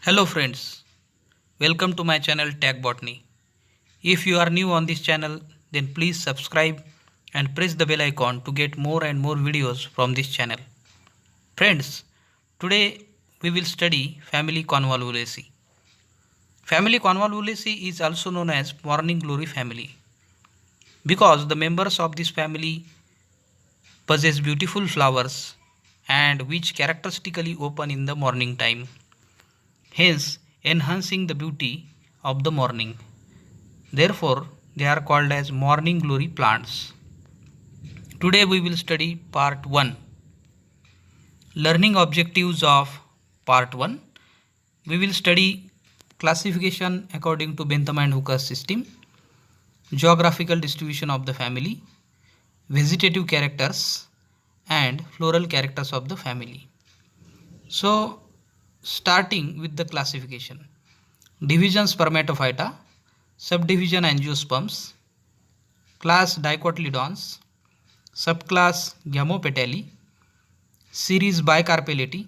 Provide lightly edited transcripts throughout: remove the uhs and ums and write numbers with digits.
Hello friends, welcome to my channel Tag Botany. If you are new on this channel, then please subscribe and press the bell icon to get more and more videos from this channel. Friends, today we will study family Convolvulaceae. Family Convolvulaceae is also known as morning glory family because the members of this family possess beautiful flowers and which characteristically open in the morning time, hence enhancing the beauty of the morning. Therefore, they are called as morning glory plants. Today we will study part 1. Learning objectives of part 1. We will study classification according to Bentham and Hooker's system, geographical distribution of the family, vegetative characters and floral characters of the family. So, starting with the classification. Division Spermatophyta, subdivision Angiosperms, class Dicotyledons, subclass Gamopetalae, series Bicarpellate,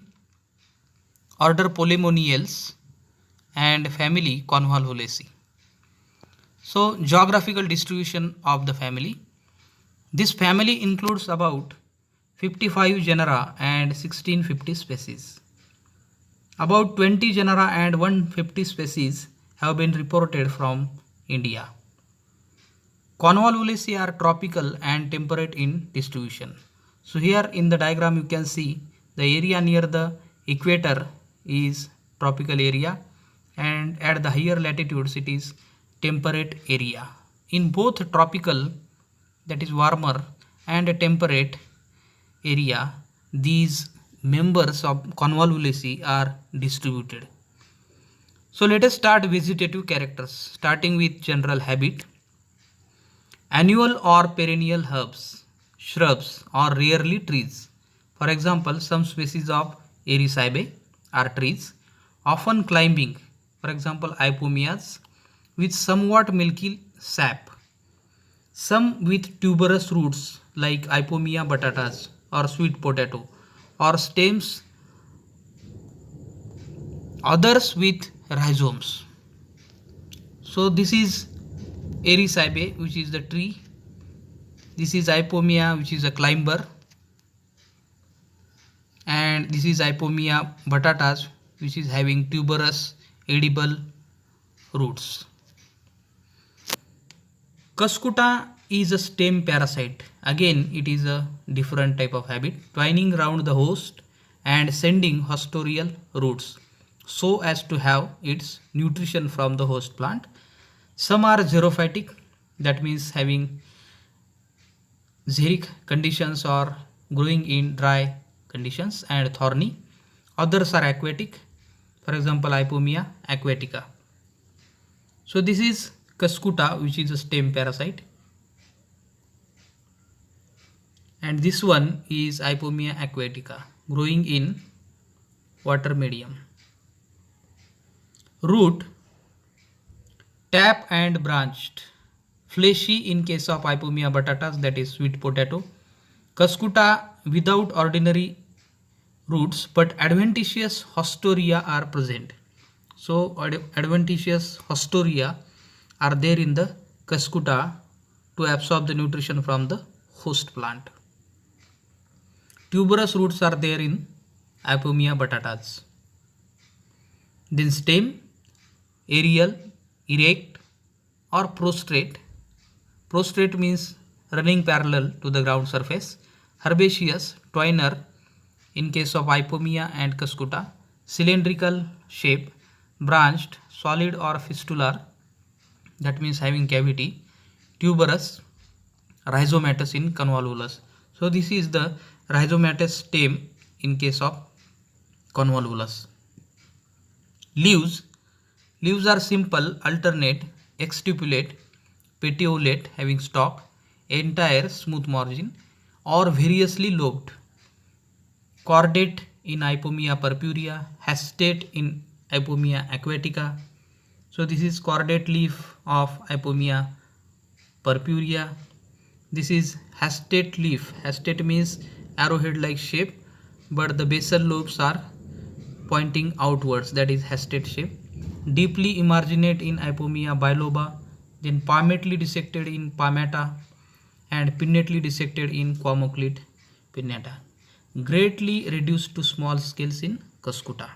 order Polemoniales, and family Convolvulaceae. So, geographical distribution of the family. This family includes about 55 genera and 1650 species. About 20 genera and 150 species have been reported from India. Convolvulaceae are tropical and temperate in distribution. So here in the diagram you can see the area near the equator is tropical area and at the higher latitudes it is temperate area. In both tropical, that is warmer, and temperate area, these members of Convolvulaceae are distributed. So let us start vegetative characters, starting with general habit. Annual or perennial herbs, shrubs or rarely trees. For example, some species of Erisaceae are trees, often climbing, for example Ipomoeas, with somewhat milky sap. Some with tuberous roots like Ipomea batatas or sweet potato or stems, others with rhizomes. So this is Erisaceae, which is the tree. This is Ipomea, which is a climber, and this is Ipomea batatas, which is having tuberous edible roots. Cuscuta is a stem parasite. Again, it is a different type of habit, twining round the host and sending hostorial roots so as to have its nutrition from the host plant. Some are xerophytic, that means having xeric conditions or growing in dry conditions, and thorny. Others are aquatic, for example Ipomea aquatica. So this is Cuscuta, which is a stem parasite, and this one is Ipomea aquatica, growing in water medium. Root, tap and branched, fleshy in case of Ipomea batatas, that is sweet potato. Cuscuta without ordinary roots, but adventitious hostoria are present. So adventitious hostoria are there in the Cuscuta to absorb the nutrition from the host plant. Tuberous roots are there in Ipomea batatas. Then stem, aerial, erect or prostrate. Prostrate means running parallel to the ground surface. Herbaceous, twiner in case of Ipomea and Cuscuta. Cylindrical shape, branched, solid or fistular, that means having cavity. Tuberous, rhizomatous in Convolvulus. So this is the rhizomatous stem in case of Convolvulus. Leaves are simple, alternate, exstipulate, petiolate, having stalk, entire, smooth margin, or variously lobed. Cordate in Ipomea purpurea, hastate in Ipomea aquatica. So this is cordate leaf of Ipomea purpurea. This is hastate leaf. Hastate means arrowhead like shape, but the basal lobes are pointing outwards, that is hasted shape. Deeply emarginate in Ipomia biloba, then palmately dissected in palmata, and pinnately dissected in quamoclid pinnata. Greatly reduced to small scales in cuscuta.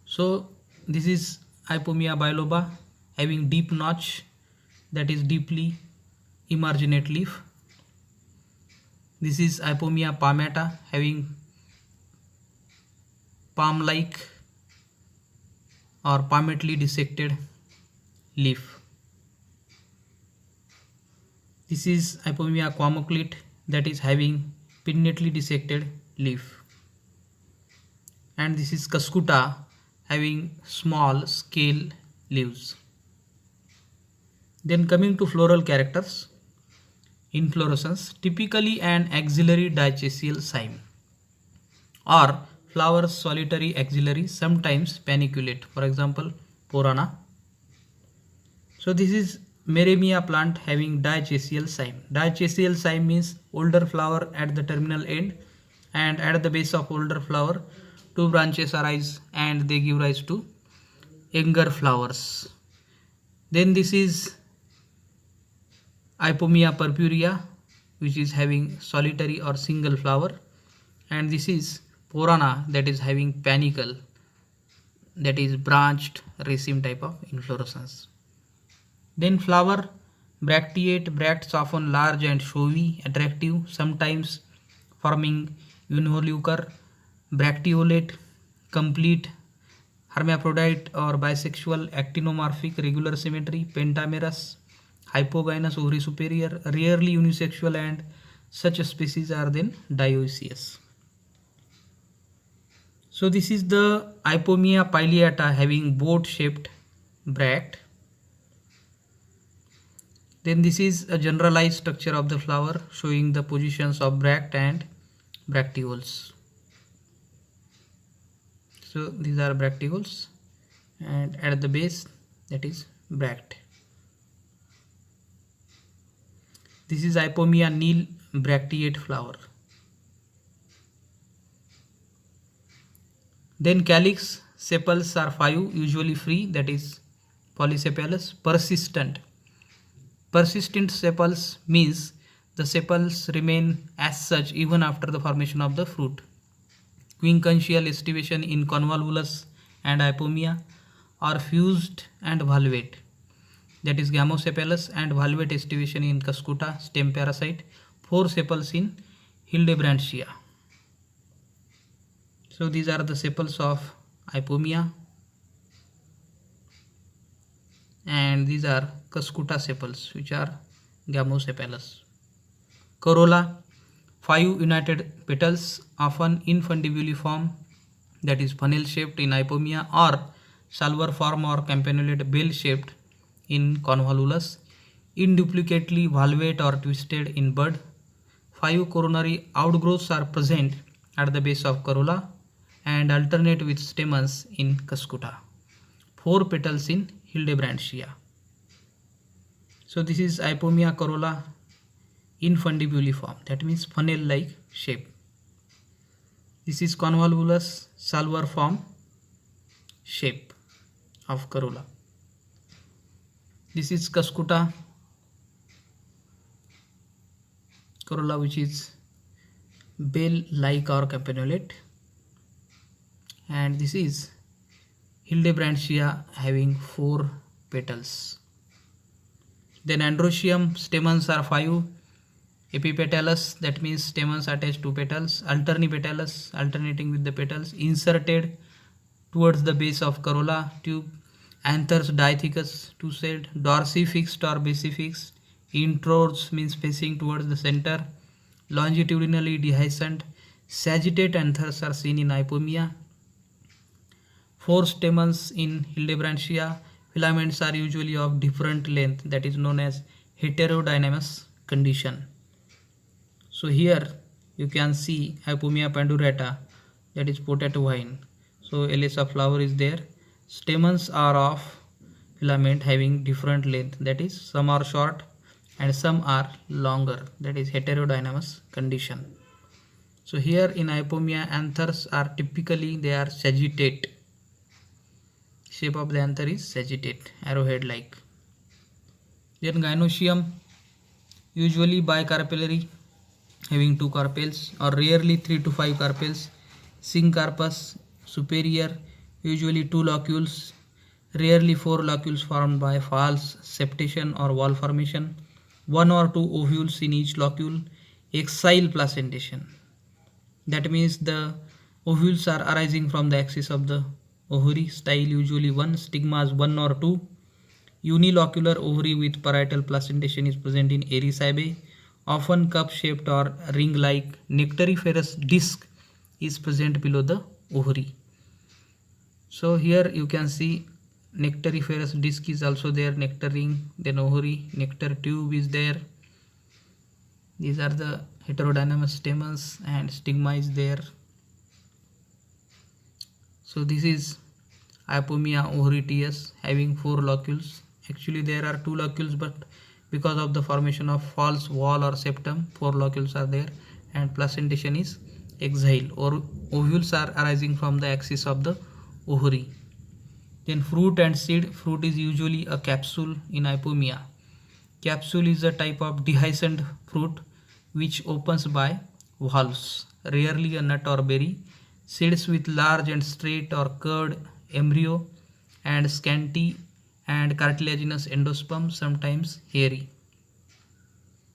So this is Ipomia biloba having deep notch, that is deeply emarginate leaf. This is Ipomia palmata having palm-like or palmately dissected leaf. This is Ipomia quamoclid, that is having pinnately dissected leaf. And this is cuscuta having small scale leaves. Then coming to floral characters. Inflorescence, typically an axillary dichasial cyme or flowers solitary axillary, sometimes paniculate, for example Porana. So this is Meremia plant having dichasial cyme. Dichasial cyme means older flower at the terminal end, and at the base of older flower two branches arise and they give rise to younger flowers. Then this is Ipomia purpurea, which is having solitary or single flower, and this is Porana, that is having panicle, that is branched raceme type of inflorescence. Then flower, bracteate, bracts often large and showy, attractive, sometimes forming involucre, bracteolate, complete, hermaphrodite or bisexual, actinomorphic, regular symmetry, pentamerous, hypogynous, ovary superior, rarely unisexual, and such species are then dioecious. So this is the Ipomia pileata having boat shaped bract. Then this is a generalized structure of the flower showing the positions of bract and bracteoles. So these are bracteoles, and at the base, that is bract. This is Ipomia nil bracteate flower. Then calyx, sepals are 5, usually free, that is polysepalous. Persistent. Persistent sepals means the sepals remain as such even after the formation of the fruit. Quincuntial estivation in convolvulus and Ipomia, or fused and valvate, that is gamosepalous, and valvate estivation in cuscuta, stem parasite. 4 sepals in Hildebranchia. So these are the sepals of Ipomia, and these are cuscuta sepals, which are gamosepalous. Corolla, 5 united petals, often infundibuliform, that is funnel shaped in Ipomia, or salverform or campanulate bell shaped in convolvulus, induplicately valvate or twisted in bud. 5 coronary outgrowths are present at the base of corolla and alternate with stamens in cuscuta. 4 petals in Hildebranchia. So this is Ipomia corolla infundibuliform, that means funnel like shape. This is convolvulus salverform shape of corolla. This is cuscuta corolla, which is bell like or campanulate, and this is Hildebranchia having 4 petals. Then Androecium, stamens are 5, epipetalous, that means stamens attached to petals, alternipetalous, alternating with the petals, inserted towards the base of corolla tube, anthers diathecous, 2-celled, dorsifixed or basifixed, intrors means facing towards the center, longitudinally dehiscent, sagittate anthers are seen in Ipomia. 4 stamens in Hildebranchia. Filaments are usually of different length, that is known as heterodynamous condition. So here you can see Ipomia pandurata, that is potato vine. So elisa flower is there. Stamens are of filament having different length, that is some are short and some are longer, that is heterodynamous condition. So here in Hypomia, anthers are typically they are sagittate. Shape of the anther is sagittate, arrowhead like. Then Gynoecium, usually bicarpellary, having 2 carpels or rarely 3 to 5 carpels. Syncarpus superior, usually 2 locules, rarely 4 locules formed by false septation or wall formation, 1 or 2 ovules in each locule, exile placentation. That means the ovules are arising from the axis of the ovary. Style usually 1, stigmas 1 or 2. Unilocular ovary with parietal placentation is present in Erisabe. Often cup-shaped or ring-like nectariferous disc is present below the ovary. So here you can see nectariferous disc is also there, nectar ring, then ovary, nectar tube is there. These are the heterodynamous stamens and stigma is there. So this is Hypomia ovaritis having 4 locules. Actually there are 2 locules, but because of the formation of false wall or septum, 4 locules are there, and placentation is exile, or ovules are arising from the axis of the ovary. Then fruit and seed. Fruit is usually a capsule in Hypomia. Capsule is a type of dehiscent fruit which opens by valves, rarely a nut or berry. Seeds with large and straight or curved embryo and scanty and cartilaginous endosperm, sometimes hairy.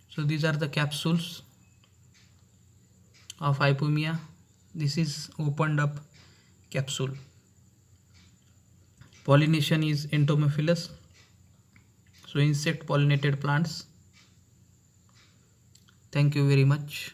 So these are the capsules of Hypomia. This is opened up capsule. Pollination is entomophilous, so insect pollinated plants. Thank you very much.